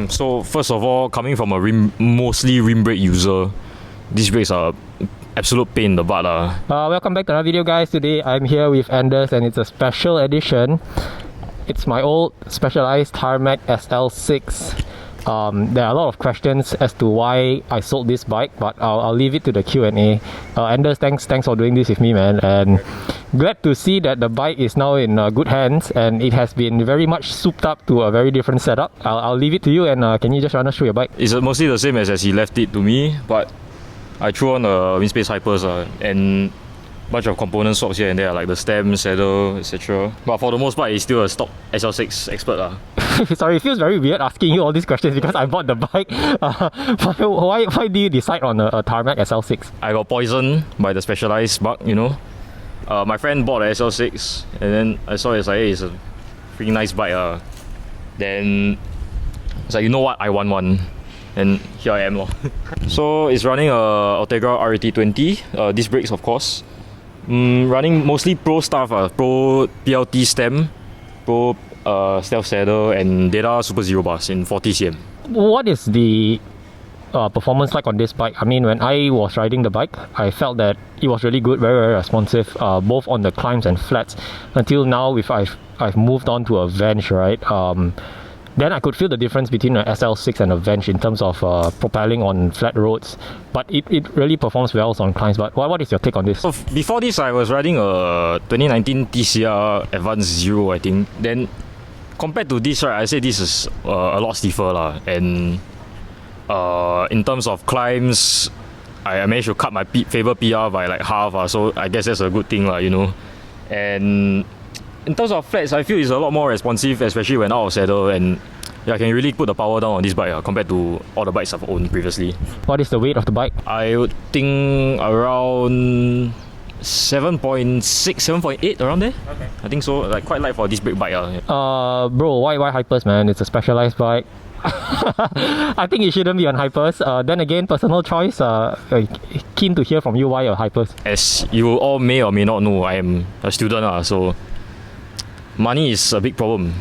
So first of all, coming from a mostly rim brake user, these brakes are absolute pain in the butt. Welcome back to another video, guys. Today I'm here with Anders and it's a special edition. It's my old Specialized Tarmac Sl6. There are a lot of questions as to why I sold this bike, but I'll leave it to the Q&A. Anders, thanks for doing this with me, man, and glad to see that the bike is now in good hands and it has been very much souped up to a very different setup. I'll leave it to you, and can you just run us through your bike? It's mostly the same as he left it to me, but I threw on the Winspace hypers and bunch of component swaps here and there, like the stem, saddle, etc. But for the most part, it's still a stock Sl6 Expert. Sorry, it feels very weird asking you all these questions because I bought the bike. Why do you decide on a Tarmac Sl6? I got poisoned by the Specialized bug, you know. My friend bought a Sl6 and then I saw it's like, hey, it's a pretty nice bike. Then it's like, you know what, I want one. And here I am. So it's running a Ultegra RAT20, disc brakes of course. Running mostly pro stuff, pro PLT stem, pro stealth saddle and data super zero bars in 40 cm. What is the performance like on this bike? I mean, when I was riding the bike, I felt that it was really good, very responsive, both on the climbs and flats. Until now, if I've moved on to a Venge, right? Then I could feel the difference between an Sl6 and a Venge in terms of propelling on flat roads. But it really performs well on climbs. But what is your take on this? So before this, I was riding a 2019 TCR Advanced Zero, I think. Then compared to this, right, I say this is a lot stiffer. And in terms of climbs, I managed to cut my favorite PR by like half. So I guess that's a good thing, you know. And in terms of flats, I feel it's a lot more responsive, especially when out of saddle, and yeah, I can really put the power down on this bike compared to all the bikes I've owned previously. What is the weight of the bike? I would think around 7.6, 7.8, around there. Okay. I think so, like quite light for this brake bike. Bro, why hypers, man? It's a Specialized bike. I think it shouldn't be on hypers. Then again, personal choice. Keen to hear from you why you're hypers. As you all may or may not know, I am a student, so money is a big problem.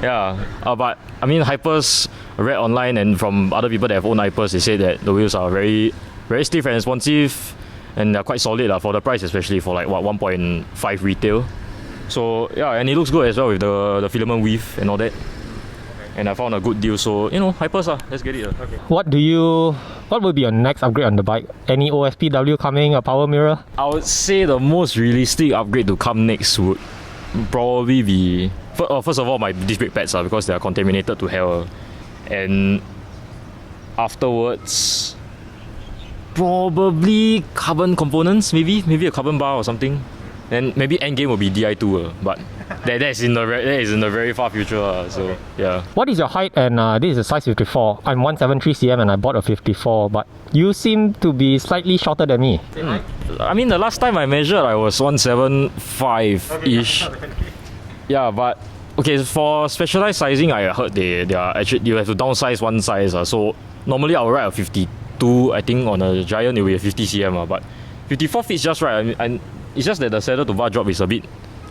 Yeah, but I mean, hypers, I read online and from other people that have owned hypers, they say that the wheels are very, very stiff and responsive, and they're quite solid for the price, especially for like what 1.5 retail. So yeah, and it looks good as well with the filament weave and all that. And I found a good deal, so you know, hypers, let's get it. Okay. What will be your next upgrade on the bike? Any OSPW coming, a power mirror? I would say the most realistic upgrade to come next would probably be first of all my disc brake pads, because they are contaminated to hell, and afterwards probably carbon components, maybe a carbon bar or something, and maybe endgame will be Di2, but that is in the very far future, so yeah. What is your height? And this is a size 54. I'm 173 cm and I bought a 54, but you seem to be slightly shorter than me. I mean, the last time I measured I was 175-ish. Yeah, but okay, for Specialized sizing, I heard they are actually, you have to downsize one size, so normally I would ride a 52. I think on a Giant it will be a 50 cm, but 54 fits just right. And it's just that the saddle to bar drop is a bit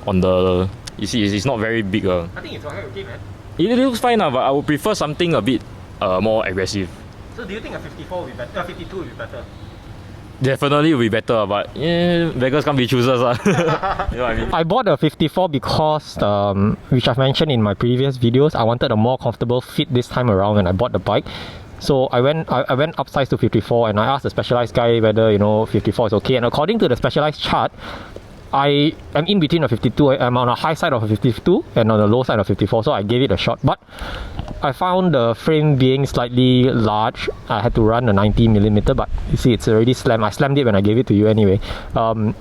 on the, you see, it's not very big. I think it's okay, man. It looks fine, but I would prefer something a bit more aggressive. So do you think a 54 will be better? 52 will be better? Definitely will be better, but yeah, beggars can't be choosers. You know what I mean? I bought a 54 because, which I've mentioned in my previous videos, I wanted a more comfortable fit this time around when I bought the bike. So I went upsize to 54 and I asked the Specialized guy whether, you know, 54 is okay. And according to the Specialized chart, I am in between a 52. I'm on a high side of a 52 and on the low side of 54, so I gave it a shot. But I found the frame being slightly large. I had to run a 90mm, but you see, it's already slammed. I slammed it when I gave it to you anyway. Do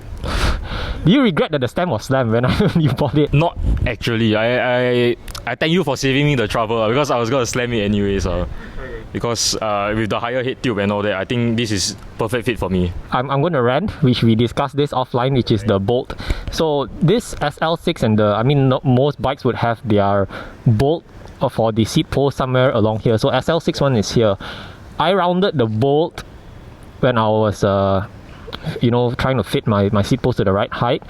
you regret that the stem was slammed when you bought it? Not actually. I thank you for saving me the trouble, because I was gonna slam it anyways. Because with the higher head tube and all that, I think this is perfect fit for me. I'm going to rant, which we discussed this offline, which is the bolt. So this Sl6 and most bikes would have their bolt for the seat post somewhere along here. So Sl6 one is here. I rounded the bolt when I was trying to fit my seat post to the right height,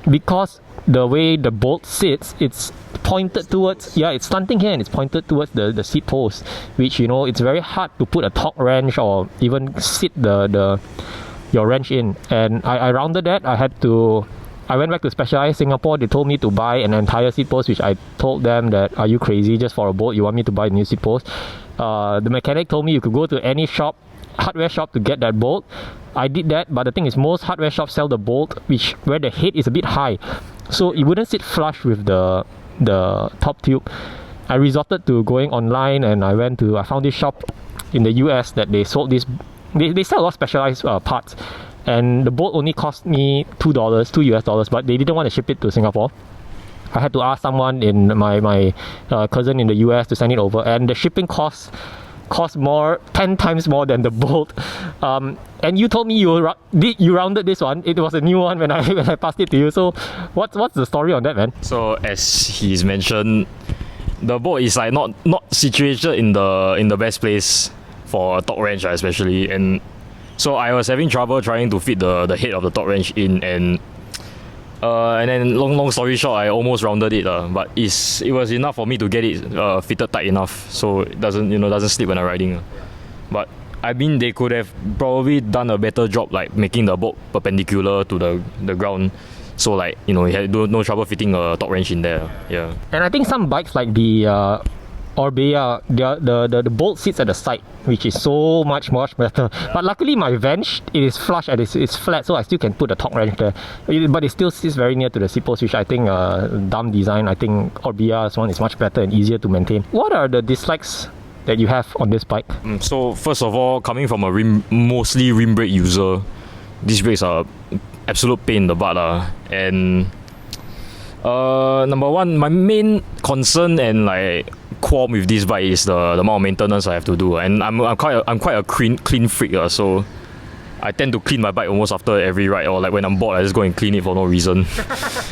because the way the bolt sits, it's pointed towards, it's slanting here and it's pointed towards the seat post, which, you know, it's very hard to put a torque wrench or even sit your wrench in. And I rounded that. I went back to Specialized Singapore. They told me to buy an entire seat post, which I told them that, are you crazy? Just for a bolt, you want me to buy a new seat post? The mechanic told me you could go to any shop, hardware shop, to get that bolt. I did that, but the thing is, most hardware shops sell the bolt where the head is a bit high, so it wouldn't sit flush with the top tube. I resorted to going online, and I found this shop in the US that they sold this. They sell a lot of specialized parts, and the bolt only cost me $2 US, but they didn't want to ship it to Singapore. I had to ask someone in my cousin in the US to send it over, and the shipping cost 10 times more than the bolt. And you told me you rounded this one. It was a new one when I passed it to you. So what's the story on that, man? So as he's mentioned, the bolt is like not situated in the best place for a torque wrench, especially. And so I was having trouble trying to fit the head of the torque wrench in, and then long story short, I almost rounded it, but it was enough for me to get it fitted tight enough so it doesn't slip when I'm riding. But I mean, they could have probably done a better job, like making the bolt perpendicular to the ground, so like, you know, you had no trouble fitting a torque wrench in there. Yeah. And I think some bikes like the Orbea, the bolt sits at the side, which is so much better. But luckily my Venge, it is flush and it's flat, so I still can put a torque wrench there. But it still sits very near to the seat post, which I think dumb design. I think Orbea's one is much better and easier to maintain. What are the dislikes that you have on this bike? So first of all, coming from a mostly rim brake user, these brakes are absolute pain in the butt. And number one, my main concern and like qualm with this bike is the amount of maintenance I have to do. And I'm quite a clean freak, so I tend to clean my bike almost after every ride, or like when I'm bored, I just go and clean it for no reason.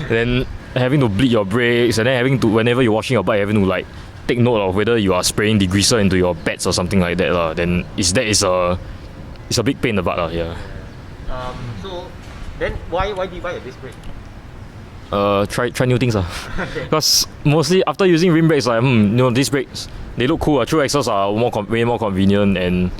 Then having to bleed your brakes, and then having to, whenever you're washing your bike, having to like take note of whether you are spraying degreaser into your pads or something like that. Then it's a big pain in the butt. Yeah. So then why do you buy a disc brake? Try new things. Because mostly after using rim brakes, like, these brakes, they look cool. True axles are way more convenient, and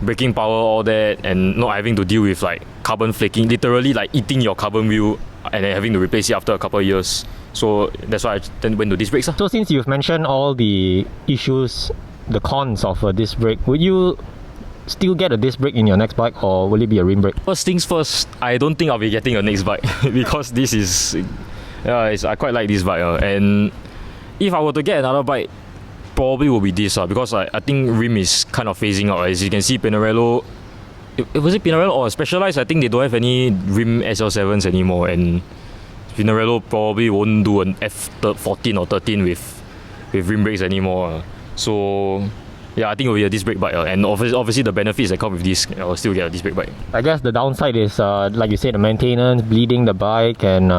braking power, all that, and not having to deal with like carbon flaking, literally like eating your carbon wheel and then having to replace it after a couple of years. So that's why I then went to disc brakes. So since you've mentioned all the issues, the cons of a disc brake, would you still get a disc brake in your next bike, or will it be a rim brake? First things first, I don't think I'll be getting a next bike because this is, I quite like this bike, and if I were to get another bike, probably will be this, because I think rim is kind of phasing out. As you can see, Pinarello, was it Pinarello or Specialized? I think they don't have any rim SL7s anymore, and Pinarello probably won't do an F14 or 13 with rim brakes anymore. So yeah, I think it will be a disc brake bike, and obviously the benefits that come with this, I'll still get a disc brake bike. I guess the downside is, like you said, the maintenance, bleeding the bike, and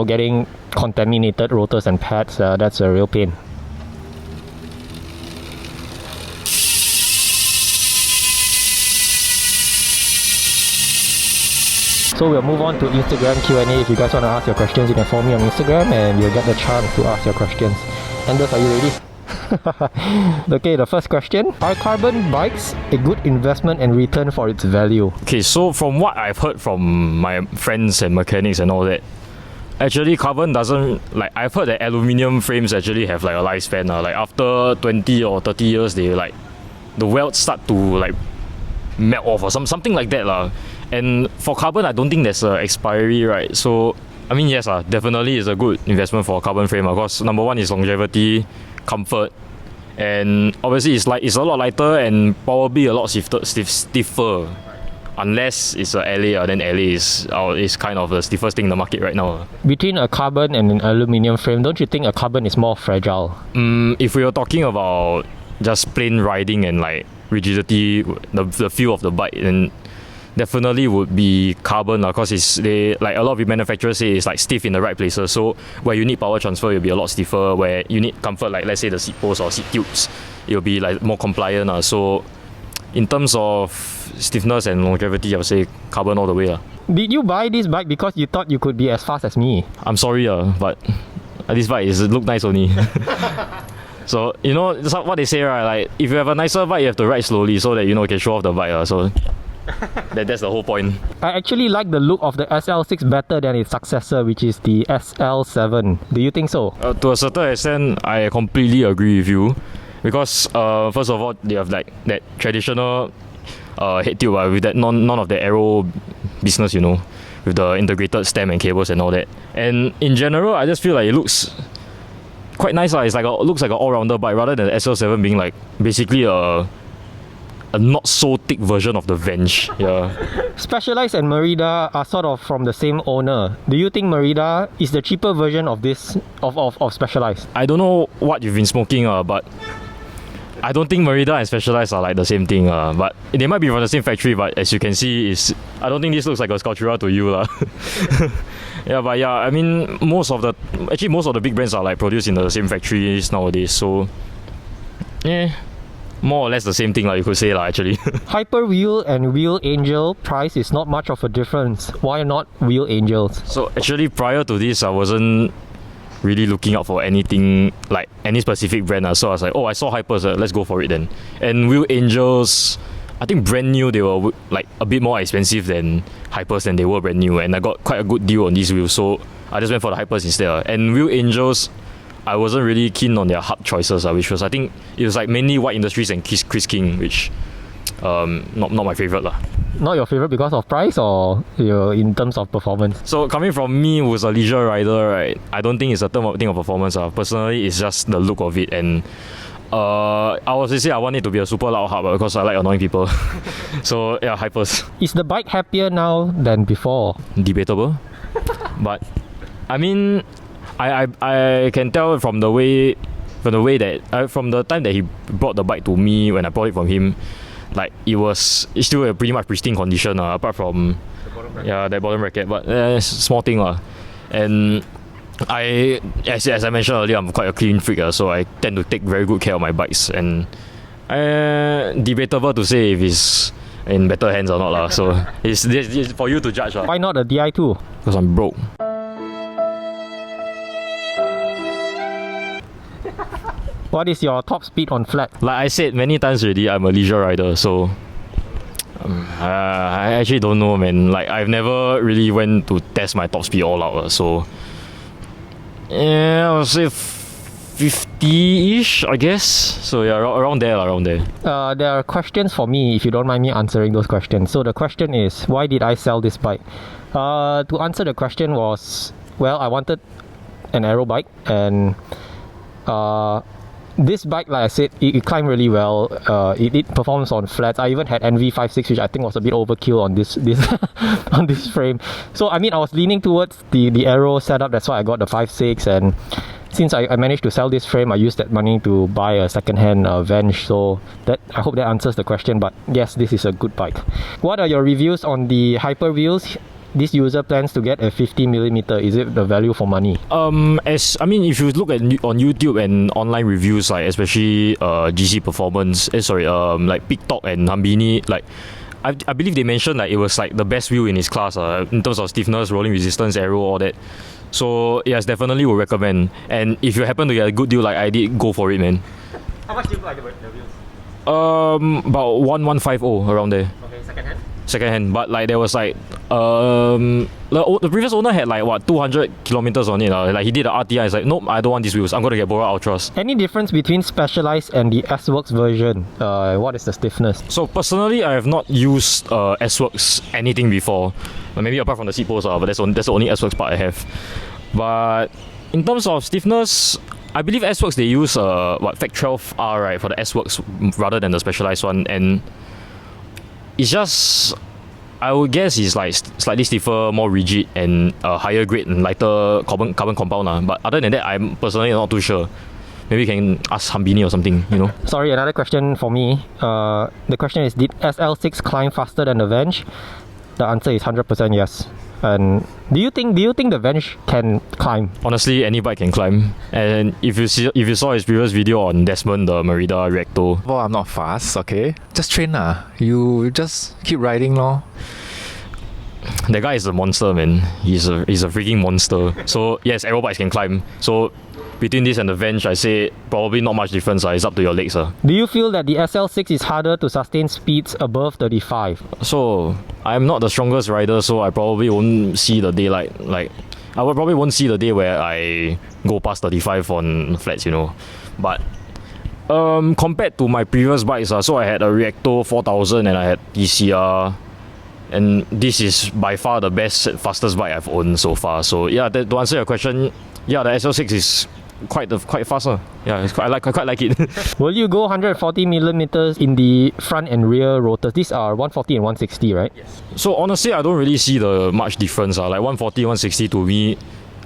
getting contaminated rotors and pads. That's a real pain. So we'll move on to Instagram Q&A. If you guys want to ask your questions, you can follow me on Instagram and you'll get the chance to ask your questions. Anders, are you ready? Okay, the first question. Are carbon bikes a good investment and return for its value? Okay, so from what I've heard from my friends and mechanics and all that, actually carbon doesn't, like, I've heard that aluminium frames actually have like a lifespan. Like after 20 or 30 years, they like, the welds start to like melt off or something like that. And for carbon, I don't think there's an expiry, right? So I mean, yes, definitely is a good investment for a carbon frame, because number one is longevity, comfort, and obviously it's a lot lighter and probably a lot stiffer. Unless it's a LA, then LA is kind of the stiffest thing in the market right now. Between a carbon and an aluminium frame, don't you think a carbon is more fragile? If we are talking about just plain riding and like rigidity, the feel of the bike, then definitely would be carbon, because they, like a lot of the manufacturers say, it's like stiff in the right places. So where you need power transfer, it'll be a lot stiffer. Where you need comfort, like let's say the seat posts or seat tubes, it'll be like more compliant. So in terms of stiffness and longevity, I would say carbon all the way. Did you buy this bike because you thought you could be as fast as me? I'm sorry, but this bike is look nice only. So you know that's what they say, right? Like if you have a nicer bike, you have to ride slowly so that you can show off the bike. So that's the whole point. I actually like the look of the SL6 better than its successor, which is the SL7. Do you think so? To a certain extent, I completely agree with you. Because first of all, they have like that traditional head tube with that none of the aero business, with the integrated stem and cables and all that. And in general, I just feel like it looks quite nice. It's like looks like an all-rounder bike rather than the SL7 being like basically a not so thick version of the Venge. Yeah. Specialized and Merida are sort of from the same owner. Do you think Merida is the cheaper version of this of Specialized? I don't know what you've been smoking, but I don't think Merida and Specialized are like the same thing. But they might be from the same factory. But as you can see, I don't think this looks like a Sculptura to you, Yeah, but yeah, I mean most of the big brands are like produced in the same factories nowadays. So yeah, more or less the same thing, like you could say, actually. Hyper Wheel and Wheel Angel price is not much of a difference. Why not Wheel Angels? So actually, prior to this, I wasn't really looking out for anything like any specific brand. So I was like, oh, I saw Hypers, let's go for it then. And Wheel Angels, I think brand new, they were like a bit more expensive than Hypers than they were brand new, and I got quite a good deal on these wheels, so I just went for the Hypers instead. And Wheel Angels, I wasn't really keen on their hub choices, which was, I think it was like mainly White Industries and Chris King, which not my favorite. Not your favorite because of price or in terms of performance? So coming from me who's a leisure rider, right, I don't think it's a thing of performance. Personally, it's just the look of it, and I was to say I want it to be a super loud hub because I like annoying people. So yeah, Hypers. Is the bike happier now than before? Debatable. But I mean, I can tell from the time that he brought the bike to me when I bought it from him, like it's still a pretty much pristine condition, apart from that bottom bracket, but small thing and as I mentioned earlier, I'm quite a clean freak, so I tend to take very good care of my bikes, and debatable to say if it's in better hands or not, so it's for you to judge. Why not a Di2? Because I'm broke. What is your top speed on flat? Like I said many times already, I'm a leisure rider, so I actually don't know, man. Like I've never really went to test my top speed all out, so yeah, I would say 50-ish, I guess. So yeah, around there. There are questions for me, if you don't mind me answering those questions. So the question is, why did I sell this bike? To answer the question was, well, I wanted an aero bike, and this bike, like I said, it climbed really well. It performs on flats. I even had NV56, which I think was a bit overkill on this on this frame. So I mean, I was leaning towards the aero setup. That's why I got the 5.6. And since I managed to sell this frame, I used that money to buy a second-hand Venge. So I hope that answers the question. But yes, this is a good bike. What are your reviews on the Hyper Wheels? This user plans to get a 50mm. Is it the value for money? If you look at on YouTube and online reviews, like especially GC Performance, like Peak Talk and Hambini, like I believe they mentioned like it was like the best wheel in its class in terms of stiffness, rolling resistance, aero, all that. So yes, definitely would recommend. And if you happen to get a good deal like I did, go for it, man. How much do you like the wheels? About 1150 around there. Okay, second hand, but like there was like the previous owner had like 200 kilometers on it. Like he did the RTI. It's like, nope, I don't want these wheels. I'm gonna get Bora Ultras. Any difference between Specialized and the S-Works version? What is the stiffness? So personally, I have not used S-Works anything before. Maybe apart from the seat post, but that's the only S-Works part I have. But in terms of stiffness, I believe S-Works they use Fact 12R, right, for the S-Works rather than the Specialized one, and it's just, I would guess it's like slightly stiffer, more rigid, and higher grade and lighter carbon compound. But other than that, I'm personally not too sure. Maybe you can ask Hambini or something, Sorry, another question for me. The question is, did SL6 climb faster than the Venge? The answer is 100% yes. And do you think the Venge can climb? Honestly, any bike can climb. And if you saw his previous video on Desmond, the Merida Reacto. Well, I'm not fast, okay? Just train You just keep riding, lor. that guy is a monster, man. He's a freaking monster. So yes, aero bikes can climb. So between this and the Venge, I say probably not much difference. It's up to your legs. Do you feel that the SL6 is harder to sustain speeds above 35? So I'm not the strongest rider, so I probably won't see the daylight. Like I probably won't see the day where I go past 35 on flats, you know. But compared to my previous bikes, so I had a Reactor 4000 and I had TCR. And this is by far the best, fastest bike I've owned so far. So yeah, to answer your question, yeah, the SL6 is quite faster. Yeah, I quite like it. Will you go 140 millimeters in the front and rear rotors? These are 140 and 160, right? Yes. So honestly, I don't really see the much difference. Like 140, 160 to me,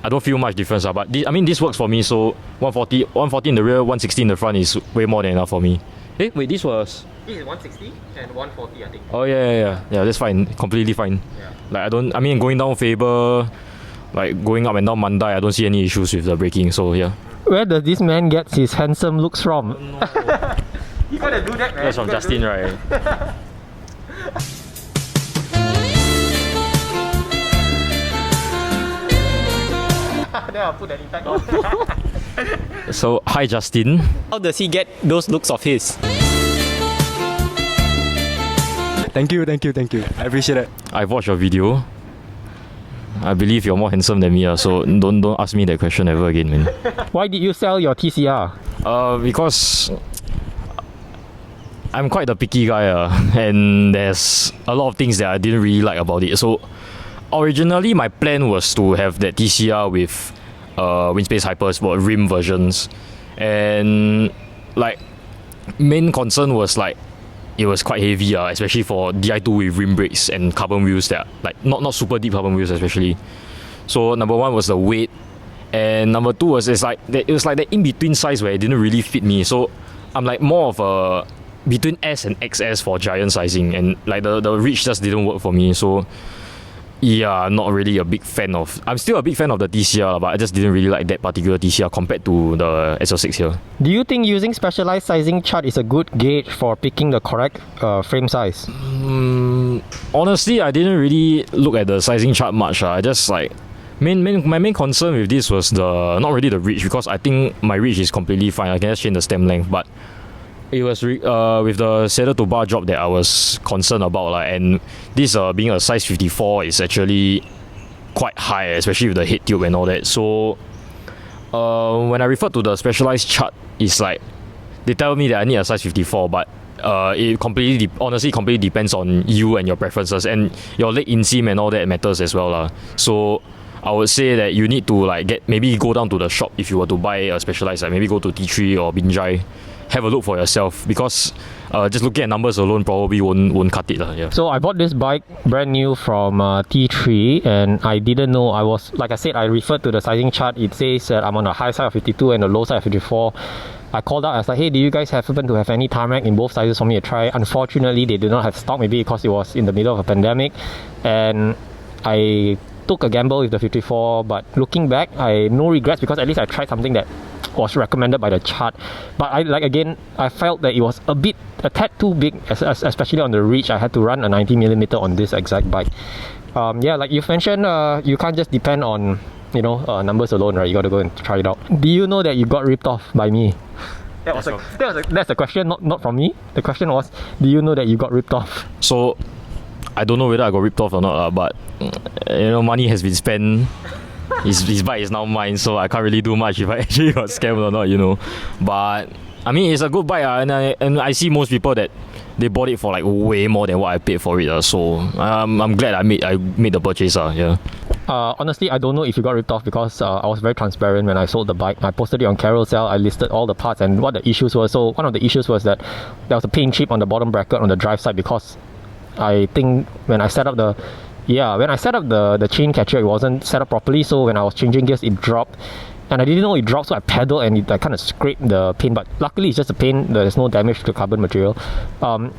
I don't feel much difference. But this works for me. So 140 in the rear, 160 in the front is way more than enough for me. Hey, wait, this is 160 and 140, I think. Oh yeah, that's fine, completely fine. Yeah. Like going down Faber, like going up and down Mandai, I don't see any issues with the braking. So yeah. Where does this man get his handsome looks from? No. You gotta do that, man. That's from Justin, right? Then I'll put that effect. So hi Justin. How does he get those looks of his? Thank you. I appreciate it. I've watched your video. I believe you're more handsome than me, so don't ask me that question ever again, man. Why did you sell your TCR? Because I'm quite a picky guy, and there's a lot of things that I didn't really like about it. So originally my plan was to have that TCR with Winspace Hypersport rim versions, and like main concern was like it was quite heavy, especially for Di2 with rim brakes and carbon wheels that are, like not super deep carbon wheels especially. So number one was the weight, and number two was it was like the in between size where it didn't really fit me. So I'm like more of a between S and XS for giant sizing, and like the reach just didn't work for me. So yeah, I'm not really a big fan of. I'm still a big fan of the TCR, but I just didn't really like that particular TCR compared to the SL6 here. Do you think using specialized sizing chart is a good gauge for picking the correct frame size? Honestly, I didn't really look at the sizing chart much. I just like my main concern with this was not really the reach, because I think my reach is completely fine. I can just change the stem length, but it was with the saddle to bar drop that I was concerned about, and this being a size 54 is actually quite high, especially with the head tube and all that. So when I refer to the specialized chart, it's like they tell me that I need a size 54, but it completely depends on you and your preferences, and your leg inseam and all that matters as well, So I would say that you need to maybe go down to the shop if you were to buy a specialized, maybe go to T3 or Binjai. Have a look for yourself, because just looking at numbers alone probably won't cut it. Yeah. So I bought this bike brand new from T3, and I didn't know like I said, I referred to the sizing chart. It says that I'm on the high side of 52 and the low side of 54. I called out, I was like, hey, do you guys happen to have any Tarmac in both sizes for me to try? Unfortunately, they did not have stock, maybe because it was in the middle of a pandemic, and I took a gamble with the 54, but looking back, I no regrets, because at least I tried something that was recommended by the chart. But I felt that it was a tad too big, especially on the reach. I had to run a 90mm on this exact bike. Yeah, like you've mentioned, you can't just depend on numbers alone, right? You got to go and try it out. Do you know that you got ripped off by me? That's the question, not from me. The question was, do you know that you got ripped off? So I don't know whether I got ripped off or not, but money has been spent. His bike is now mine, so I can't really do much if I actually got scammed or not, But I mean, it's a good bike, and I see most people that they bought it for like way more than what I paid for it. So I'm glad I made the purchase. Yeah. Honestly, I don't know if you got ripped off, because I was very transparent when I sold the bike. I posted it on Carousel. I listed all the parts and what the issues were. So one of the issues was that there was a paint chip on the bottom bracket on the drive side, because I think when I set up the chain catcher, it wasn't set up properly. So when I was changing gears, it dropped, and I didn't know it dropped, so I pedaled and I kind of scraped the paint. But luckily, it's just a paint. There's no damage to carbon material.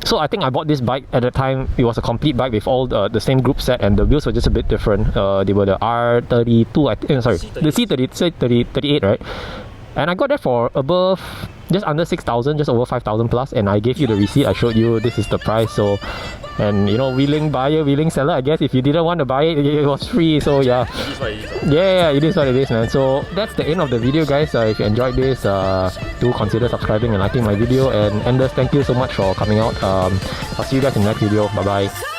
So I think I bought this bike at the time. It was a complete bike with all the same group set, and the wheels were just a bit different. They were the R32, the C38, right? And I got that for above just under 6,000, just over 5,000 plus, and I gave you the receipt. I showed you this is the price. So, and you know, willing buyer, willing seller. I guess if you didn't want to buy it, it was free. So yeah, yeah, it is what it is, man. So that's the end of the video, guys. If you enjoyed this, do consider subscribing and liking my video. And Enders, thank you so much for coming out. I'll see you guys in the next video. Bye bye.